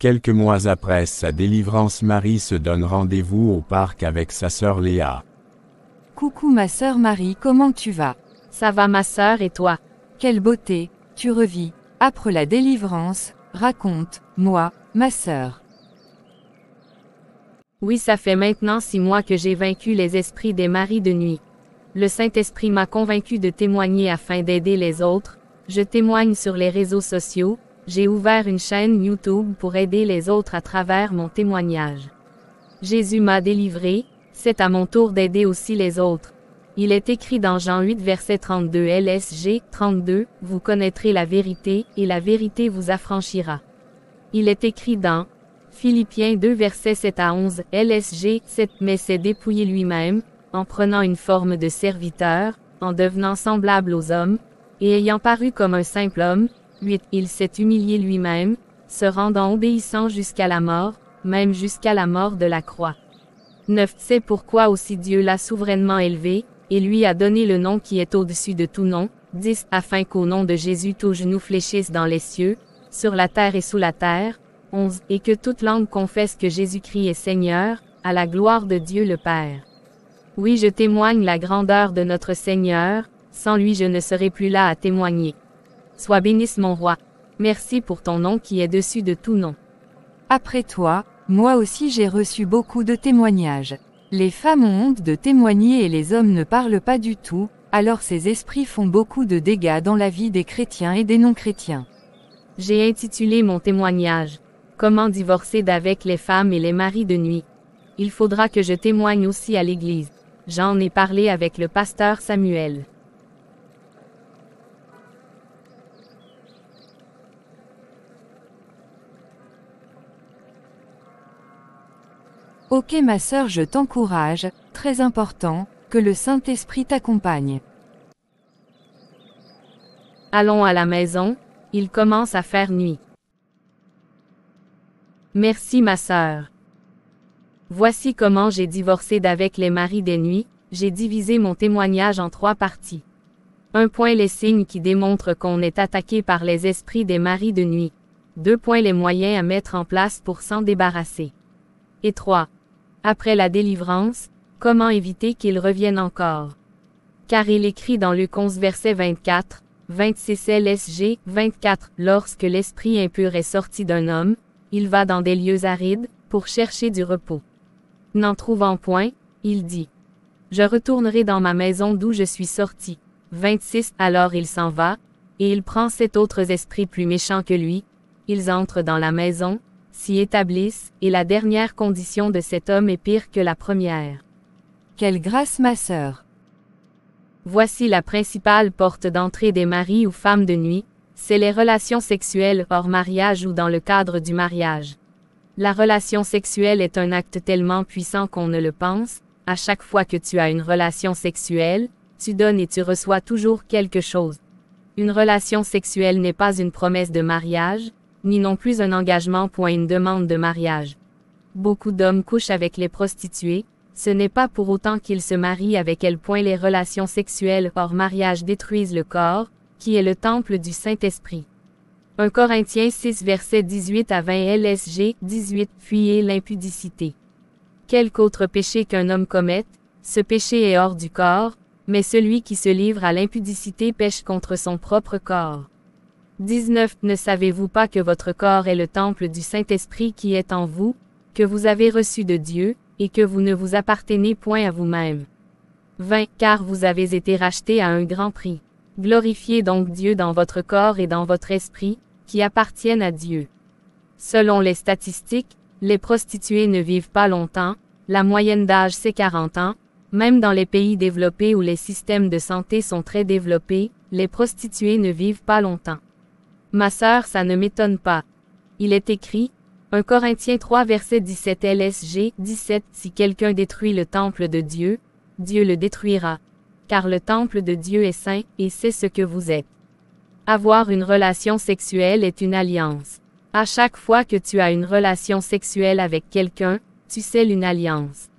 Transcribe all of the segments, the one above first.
Quelques mois après sa délivrance, Marie se donne rendez-vous au parc avec sa sœur Léa. Coucou ma sœur Marie, comment tu vas? Ça va ma sœur et toi? Quelle beauté, tu revis. Après la délivrance, raconte, moi, ma sœur. Oui, ça fait maintenant 6 mois que j'ai vaincu les esprits des maris de nuit. Le Saint-Esprit m'a convaincu de témoigner afin d'aider les autres. Je témoigne sur les réseaux sociaux. J'ai ouvert une chaîne YouTube pour aider les autres à travers mon témoignage. Jésus m'a délivré, c'est à mon tour d'aider aussi les autres. Il est écrit dans Jean 8 verset 32 LSG 32, vous connaîtrez la vérité, et la vérité vous affranchira. Il est écrit dans Philippiens 2 versets 7 à 11 LSG 7, mais s'est dépouillé lui-même, en prenant une forme de serviteur, en devenant semblable aux hommes, et ayant paru comme un simple homme. 8. Il s'est humilié lui-même, se rendant obéissant jusqu'à la mort, même jusqu'à la mort de la croix. 9. C'est pourquoi aussi Dieu l'a souverainement élevé, et lui a donné le nom qui est au-dessus de tout nom. 10. Afin qu'au nom de Jésus tout genou fléchisse dans les cieux, sur la terre et sous la terre. 11. Et que toute langue confesse que Jésus-Christ est Seigneur, à la gloire de Dieu le Père. Oui, je témoigne la grandeur de notre Seigneur, sans lui je ne serais plus là à témoigner. Sois bénisse mon roi. Merci pour ton nom qui est dessus de tout nom. Après toi, moi aussi j'ai reçu beaucoup de témoignages. Les femmes ont honte de témoigner et les hommes ne parlent pas du tout, alors ces esprits font beaucoup de dégâts dans la vie des chrétiens et des non-chrétiens. J'ai intitulé mon témoignage « Comment divorcer d'avec les femmes et les maris de nuit ». Il faudra que je témoigne aussi à l'Église. J'en ai parlé avec le pasteur Samuel. Ok ma sœur, je t'encourage, très important, que le Saint-Esprit t'accompagne. Allons à la maison, il commence à faire nuit. Merci ma sœur. Voici comment j'ai divorcé d'avec les maris des nuits, j'ai divisé mon témoignage en 3 parties. 1. Les signes qui démontrent qu'on est attaqué par les esprits des maris de nuit. 2. Les moyens à mettre en place pour s'en débarrasser. Et 3. Après la délivrance, comment éviter qu'ils reviennent encore. Car il écrit dans Luc 11 verset 24, 26 LSG 24, lorsque l'esprit impur est sorti d'un homme, il va dans des lieux arides, pour chercher du repos. N'en trouvant point, il dit, je retournerai dans ma maison d'où je suis sorti. 26 Alors il s'en va, et il prend 7 autres esprits plus méchants que lui, ils entrent dans la maison, s'y établissent, et la dernière condition de cet homme est pire que la première. Quelle grâce ma sœur! Voici la principale porte d'entrée des maris ou femmes de nuit, c'est les relations sexuelles hors mariage ou dans le cadre du mariage. La relation sexuelle est un acte tellement puissant qu'on ne le pense, à chaque fois que tu as une relation sexuelle, tu donnes et tu reçois toujours quelque chose. Une relation sexuelle n'est pas une promesse de mariage, ni non plus un engagement pour une demande de mariage. Beaucoup d'hommes couchent avec les prostituées, ce n'est pas pour autant qu'ils se marient avec elles. Les relations sexuelles hors mariage détruisent le corps, qui est le temple du Saint-Esprit. 1 Corinthiens 6 versets 18 à 20 LSG 18 Fuyez l'impudicité. Quelque autre péché qu'un homme commette, ce péché est hors du corps, mais celui qui se livre à l'impudicité pêche contre son propre corps. 19 Ne savez-vous pas que votre corps est le temple du Saint-Esprit qui est en vous, que vous avez reçu de Dieu, et que vous ne vous appartenez point à vous-même. 20 Car vous avez été rachetés à un grand prix. Glorifiez donc Dieu dans votre corps et dans votre esprit, qui appartiennent à Dieu. Selon les statistiques, les prostituées ne vivent pas longtemps, la moyenne d'âge c'est 40 ans, même dans les pays développés où les systèmes de santé sont très développés, les prostituées ne vivent pas longtemps. Ma sœur, ça ne m'étonne pas. Il est écrit, 1 Corinthiens 3 verset 17 LSG 17 Si quelqu'un détruit le temple de Dieu, Dieu le détruira. Car le temple de Dieu est saint, et c'est ce que vous êtes. Avoir une relation sexuelle est une alliance. À chaque fois que tu as une relation sexuelle avec quelqu'un, tu scelles une alliance.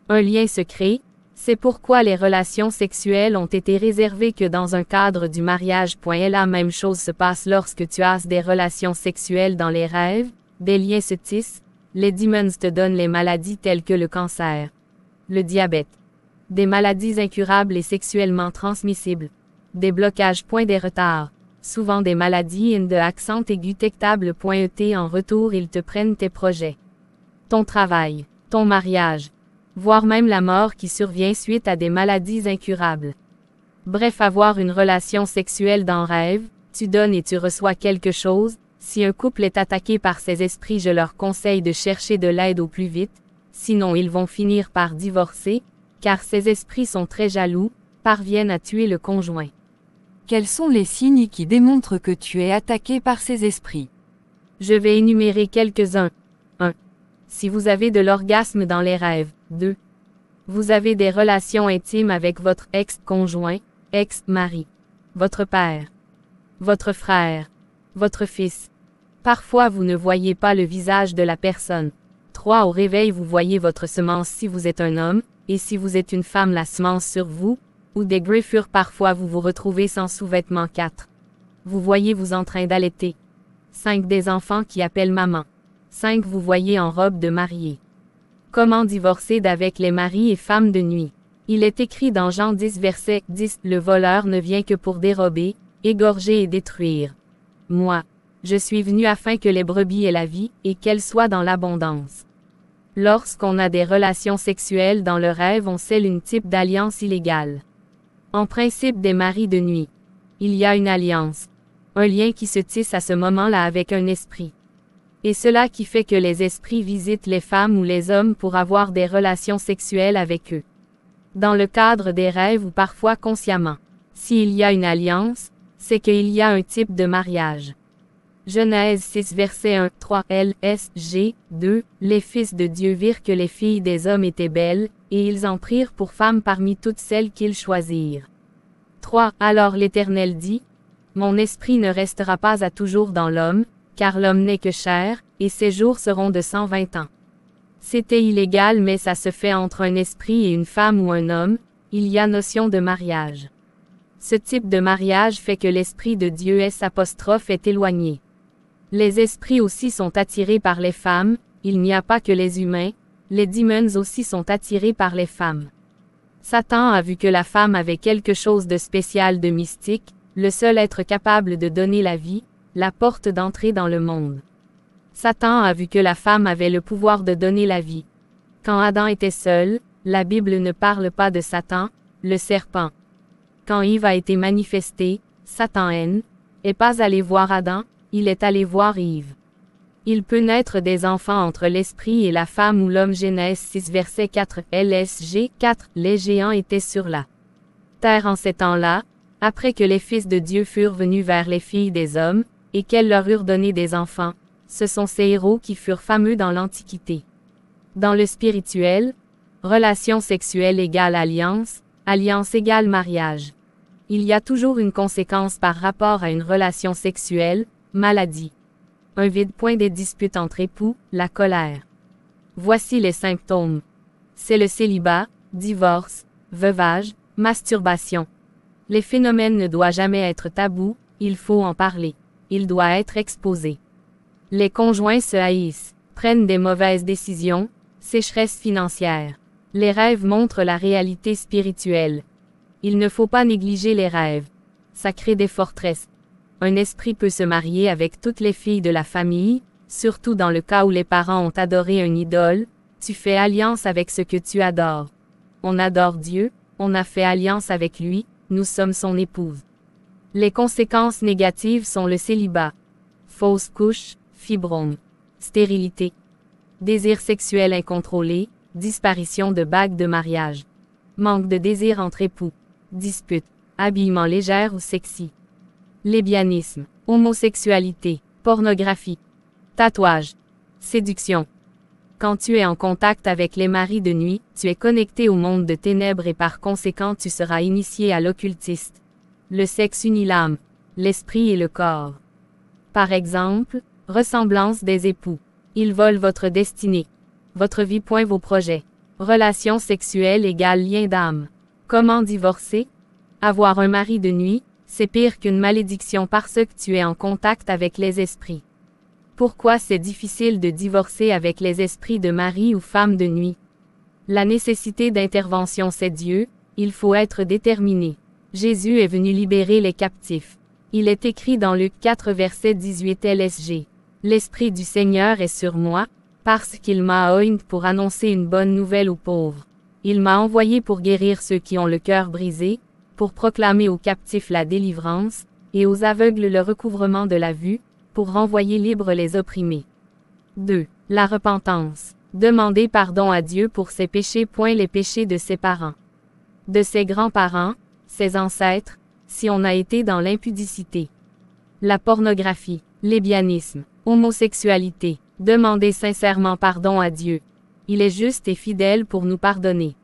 Un lien se crée, c'est pourquoi les relations sexuelles ont été réservées que dans un cadre du mariage. La même chose se passe lorsque tu as des relations sexuelles dans les rêves, Des liens se tissent, les demons te donnent les maladies telles que le cancer, le diabète, des maladies incurables et sexuellement transmissibles, des blocages. Des retards, souvent des maladies de accent aigu tectable. Et en retour ils te prennent tes projets, ton travail, ton mariage, voire même la mort qui survient suite à des maladies incurables. Bref, avoir une relation sexuelle dans rêve, tu donnes et tu reçois quelque chose. Si un couple est attaqué par ces esprits, je leur conseille de chercher de l'aide au plus vite, sinon ils vont finir par divorcer, car ces esprits sont très jaloux, parviennent à tuer le conjoint. Quels sont les signes qui démontrent que tu es attaqué par ces esprits? Je vais énumérer quelques-uns. 1. Si vous avez de l'orgasme dans les rêves. 2. Vous avez des relations intimes avec votre ex-conjoint, ex-mari, votre père, votre frère, votre fils. Parfois vous ne voyez pas le visage de la personne. 3. Au réveil vous voyez votre semence si vous êtes un homme, et si vous êtes une femme la semence sur vous, ou des griffures. Parfois vous vous retrouvez sans sous-vêtements. 4. Vous voyez vous en train d'allaiter. 5. Des enfants qui appellent maman. 5. Vous voyez en robe de mariée. Comment divorcer d'avec les maris et femmes de nuit? Il est écrit dans Jean 10 verset 10, le voleur ne vient que pour dérober, égorger et détruire. Moi, je suis venu afin que les brebis aient la vie, et qu'elles soient dans l'abondance. Lorsqu'on a des relations sexuelles dans le rêve, on scelle une type d'alliance illégale. En principe des maris de nuit. Il y a une alliance. Un lien qui se tisse à ce moment-là avec un esprit. Et cela qui fait que les esprits visitent les femmes ou les hommes pour avoir des relations sexuelles avec eux. Dans le cadre des rêves ou parfois consciemment. S'il y a une alliance, c'est qu'il y a un type de mariage. Genèse 6 verset 1, 3, LSG, 2, les fils de Dieu virent que les filles des hommes étaient belles, et ils en prirent pour femmes parmi toutes celles qu'ils choisirent. 3. Alors l'Éternel dit, mon esprit ne restera pas à toujours dans l'homme, car l'homme n'est que chair, et ses jours seront de 120 ans. C'était illégal mais ça se fait entre un esprit et une femme ou un homme, il y a notion de mariage. Ce type de mariage fait que l'esprit de Dieu est éloigné. Les esprits aussi sont attirés par les femmes, il n'y a pas que les humains, les demons aussi sont attirés par les femmes. Satan a vu que la femme avait quelque chose de spécial, de mystique, le seul être capable de donner la vie, la porte d'entrée dans le monde. Satan a vu que la femme avait le pouvoir de donner la vie. Quand Adam était seul, la Bible ne parle pas de Satan, le serpent. Quand Ève a été manifesté, Satan est pas allé voir Adam, il est allé voir Ève. Il peut naître des enfants entre l'esprit et la femme ou l'homme. Genèse 6 verset 4 LSG 4. Les géants étaient sur la terre en ces temps-là, après que les fils de Dieu furent venus vers les filles des hommes, et qu'elles leur eurent donné des enfants. Ce sont ces héros qui furent fameux dans l'Antiquité. Dans le spirituel, relation sexuelle égale alliance, alliance égale mariage. Il y a toujours une conséquence par rapport à une relation sexuelle, maladie. Un vide. Des disputes entre époux, la colère. Voici les symptômes. C'est le célibat, divorce, veuvage, masturbation. Les phénomènes ne doivent jamais être tabous, il faut en parler. Il doit être exposé. Les conjoints se haïssent, prennent des mauvaises décisions, sécheresse financière. Les rêves montrent la réalité spirituelle. Il ne faut pas négliger les rêves. Ça crée des forteresses. Un esprit peut se marier avec toutes les filles de la famille, surtout dans le cas où les parents ont adoré un idole, tu fais alliance avec ce que tu adores. On adore Dieu, on a fait alliance avec lui, nous sommes son épouse. Les conséquences négatives sont le célibat, fausse couche, fibrome, stérilité, désir sexuel incontrôlé, disparition de bague de mariage, manque de désir entre époux, dispute, habillement léger ou sexy. Lesbianisme, homosexualité, pornographie, tatouage, séduction. Quand tu es en contact avec les maris de nuit, tu es connecté au monde de ténèbres et par conséquent tu seras initié à l'occultiste. Le sexe unit l'âme, l'esprit et le corps. Par exemple, ressemblance des époux. Ils volent votre destinée. Votre vie. Vos projets. Relations sexuelles égale lien d'âme. Comment divorcer? Avoir un mari de nuit, c'est pire qu'une malédiction parce que tu es en contact avec les esprits. Pourquoi c'est difficile de divorcer avec les esprits de mari ou femme de nuit? La nécessité d'intervention c'est Dieu, il faut être déterminé. Jésus est venu libérer les captifs. Il est écrit dans Luc 4 verset 18 LSG. L'Esprit du Seigneur est sur moi, parce qu'il m'a oint pour annoncer une bonne nouvelle aux pauvres. Il m'a envoyé pour guérir ceux qui ont le cœur brisé, pour proclamer aux captifs la délivrance, et aux aveugles le recouvrement de la vue, pour renvoyer libres les opprimés. 2. La repentance. Demander pardon à Dieu pour ses péchés. Les péchés de ses parents. De ses grands-parents, ses ancêtres, si on a été dans l'impudicité. La pornographie, lesbianisme, homosexualité. Demandez sincèrement pardon à Dieu. Il est juste et fidèle pour nous pardonner.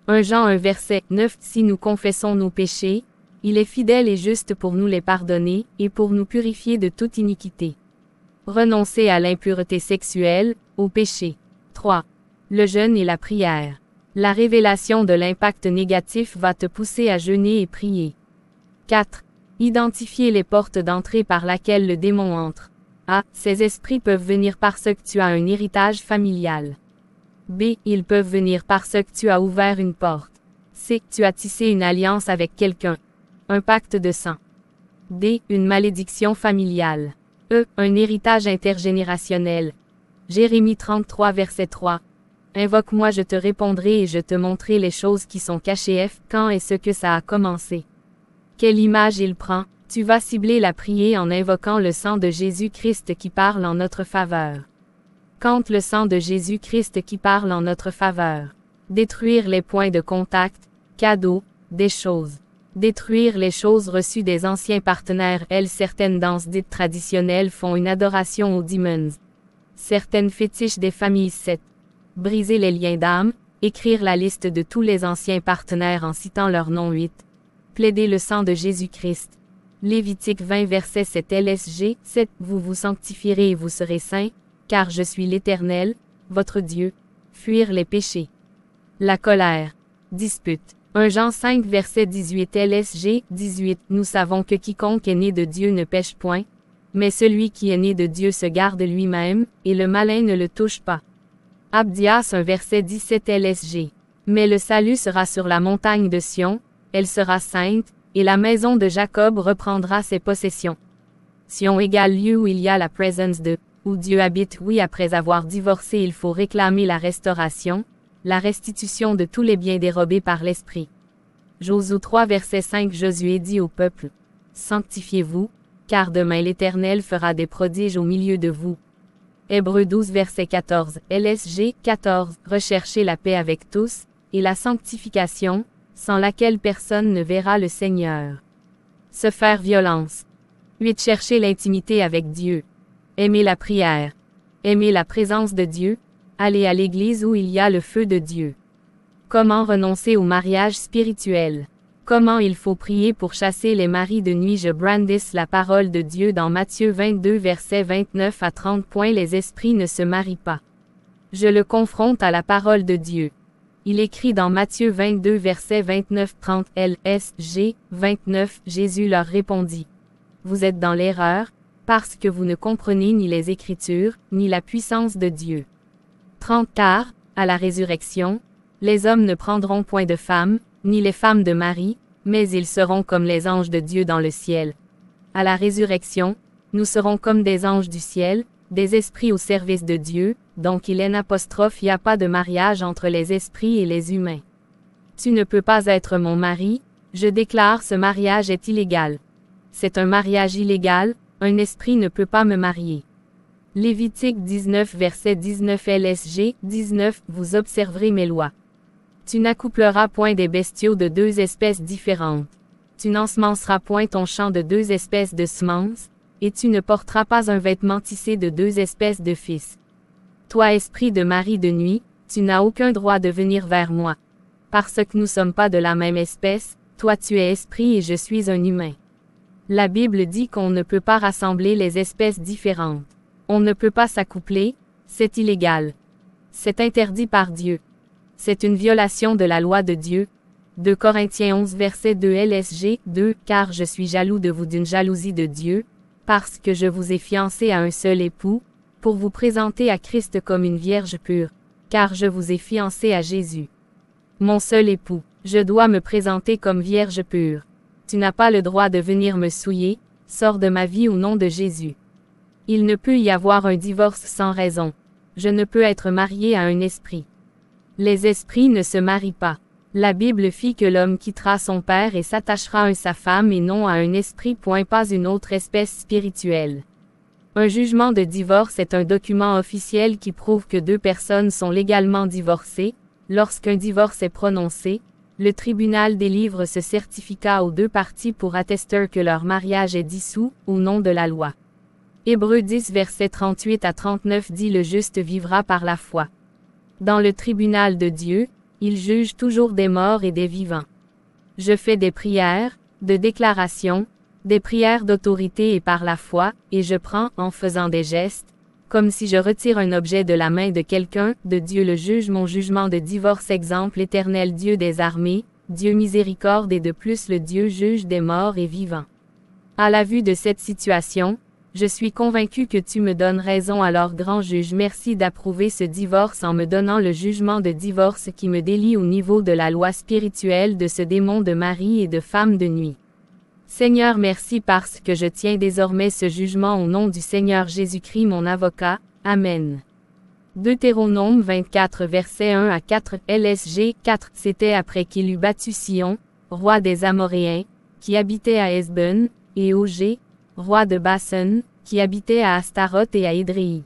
1 Jean 1 verset 9 Si nous confessons nos péchés, il est fidèle et juste pour nous les pardonner, et pour nous purifier de toute iniquité. Renoncer à l'impureté sexuelle, au péché. 3. Le jeûne et la prière. La révélation de l'impact négatif va te pousser à jeûner et prier. 4. Identifier les portes d'entrée par laquelle le démon entre. A. Ces esprits peuvent venir parce que tu as un héritage familial. B. Ils peuvent venir parce que tu as ouvert une porte. C. Tu as tissé une alliance avec quelqu'un. Un pacte de sang. D. Une malédiction familiale. E. Un héritage intergénérationnel. Jérémie 33 verset 3. Invoque-moi je te répondrai et je te montrerai les choses qui sont cachées. F. Quand et ce que ça a commencé. Quelle image il prend? Tu vas cibler la prière en invoquant le sang de Jésus-Christ qui parle en notre faveur. Quand le sang de Jésus-Christ qui parle en notre faveur. Détruire les points de contact, cadeaux, des choses. Détruire les choses reçues des anciens partenaires. Certaines danses dites traditionnelles font une adoration aux demons. Certaines fétiches des familles 7. Briser les liens d'âme, écrire la liste de tous les anciens partenaires en citant leur nom 8. Plaider le sang de Jésus-Christ. Lévitique 20 verset 7 LSG 7 Vous vous sanctifierez et vous serez saints, car je suis l'Éternel, votre Dieu. Fuir les péchés. La colère. Dispute. 1 Jean 5 verset 18 LSG 18 Nous savons que quiconque est né de Dieu ne pêche point, mais celui qui est né de Dieu se garde lui-même, et le malin ne le touche pas. Abdias 1 verset 17 LSG. Mais le salut sera sur la montagne de Sion, elle sera sainte, et la maison de Jacob reprendra ses possessions. Sion égale lieu où il y a la présence de, où Dieu habite. Oui, après avoir divorcé il faut réclamer la restauration, la restitution de tous les biens dérobés par l'Esprit. Josué 3 verset 5 Josué dit au peuple, Sanctifiez-vous, car demain l'Éternel fera des prodiges au milieu de vous. Hébreux 12 verset 14 LSG 14 Recherchez la paix avec tous, et la sanctification, sans laquelle personne ne verra le Seigneur. Se faire violence. 8 Chercher l'intimité avec Dieu. Aimer la prière. Aimer la présence de Dieu. Aller à l'église où il y a le feu de Dieu. Comment renoncer au mariage spirituel? Comment il faut prier pour chasser les maris de nuit? Je brandis la parole de Dieu dans Matthieu 22 versets 29 à 30. Les esprits ne se marient pas. Je le confronte à la parole de Dieu. Il écrit dans Matthieu 22 versets 29-30 LSG 29 Jésus leur répondit. Vous êtes dans l'erreur, parce que vous ne comprenez ni les Écritures, ni la puissance de Dieu. 30 Car, à la résurrection, les hommes ne prendront point de femmes, ni les femmes de mari, mais ils seront comme les anges de Dieu dans le ciel. À la résurrection, nous serons comme des anges du ciel, des esprits au service de Dieu, donc il n'y a pas de mariage entre les esprits et les humains. Tu ne peux pas être mon mari, je déclare ce mariage est illégal. C'est un mariage illégal, un esprit ne peut pas me marier. Lévitique 19 verset 19 LSG 19 Vous observerez mes lois. Tu n'accoupleras point des bestiaux de deux espèces différentes. Tu n'ensemenceras point ton champ de deux espèces de semences, et tu ne porteras pas un vêtement tissé de deux espèces de fils. Toi esprit de mari de nuit, tu n'as aucun droit de venir vers moi. Parce que nous sommes pas de la même espèce, toi tu es esprit et je suis un humain. La Bible dit qu'on ne peut pas rassembler les espèces différentes. On ne peut pas s'accoupler, c'est illégal. C'est interdit par Dieu. C'est une violation de la loi de Dieu. 2 Corinthiens 11 verset 2 LSG 2 Car je suis jaloux de vous d'une jalousie de Dieu, parce que je vous ai fiancé à un seul époux, pour vous présenter à Christ comme une vierge pure, car je vous ai fiancé à Jésus. Mon seul époux, je dois me présenter comme vierge pure. Tu n'as pas le droit de venir me souiller, sors de ma vie au nom de Jésus. Il ne peut y avoir un divorce sans raison. Je ne peux être marié à un esprit. Les esprits ne se marient pas. La Bible fit que l'homme quittera son père et s'attachera à sa femme et non à un esprit. Pas une autre espèce spirituelle. Un jugement de divorce est un document officiel qui prouve que deux personnes sont légalement divorcées. Lorsqu'un divorce est prononcé, le tribunal délivre ce certificat aux deux parties pour attester que leur mariage est dissous, au nom de la loi. Hébreux 10 versets 38 à 39 dit le juste vivra par la foi. Dans le tribunal de Dieu, il juge toujours des morts et des vivants. Je fais des prières, de déclarations, des prières d'autorité et par la foi, et je prends, en faisant des gestes, comme si je retire un objet de la main de quelqu'un, de Dieu le juge mon jugement de divorce. Exemple l'Éternel Dieu des armées, Dieu miséricorde et de plus le Dieu juge des morts et vivants. À la vue de cette situation, je suis convaincu que tu me donnes raison alors grand juge merci d'approuver ce divorce en me donnant le jugement de divorce qui me délie au niveau de la loi spirituelle de ce démon de mari et de femme de nuit. Seigneur merci parce que je tiens désormais ce jugement au nom du Seigneur Jésus-Christ mon avocat, Amen. Deutéronome 24 versets 1 à 4 LSG 4 C'était après qu'il eut battu Sion, roi des Amoréens, qui habitait à Hesbon, et Ogé, roi de Basan, qui habitait à Astaroth et à Édréi.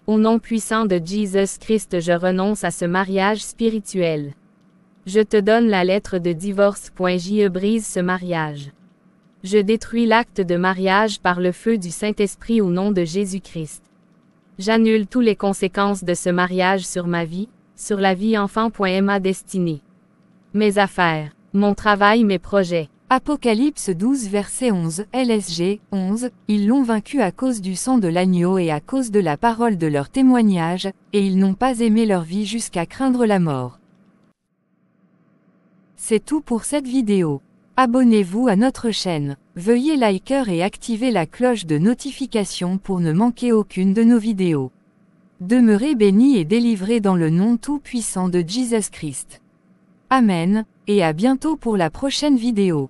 Au nom puissant de Jésus Christ je renonce à ce mariage spirituel. Je te donne la lettre de divorce. Je brise ce mariage. Je détruis l'acte de mariage par le feu du Saint-Esprit au nom de Jésus-Christ. J'annule toutes les conséquences de ce mariage sur ma vie, sur la vie enfant. Ma destinée. Mes affaires, mon travail, mes projets. Apocalypse 12 verset 11 LSG 11 Ils l'ont vaincu à cause du sang de l'agneau et à cause de la parole de leur témoignage, et ils n'ont pas aimé leur vie jusqu'à craindre la mort. C'est tout pour cette vidéo. Abonnez-vous à notre chaîne. Veuillez liker et activer la cloche de notification pour ne manquer aucune de nos vidéos. Demeurez bénis et délivrés dans le nom tout-puissant de Jésus Christ. Amen, et à bientôt pour la prochaine vidéo.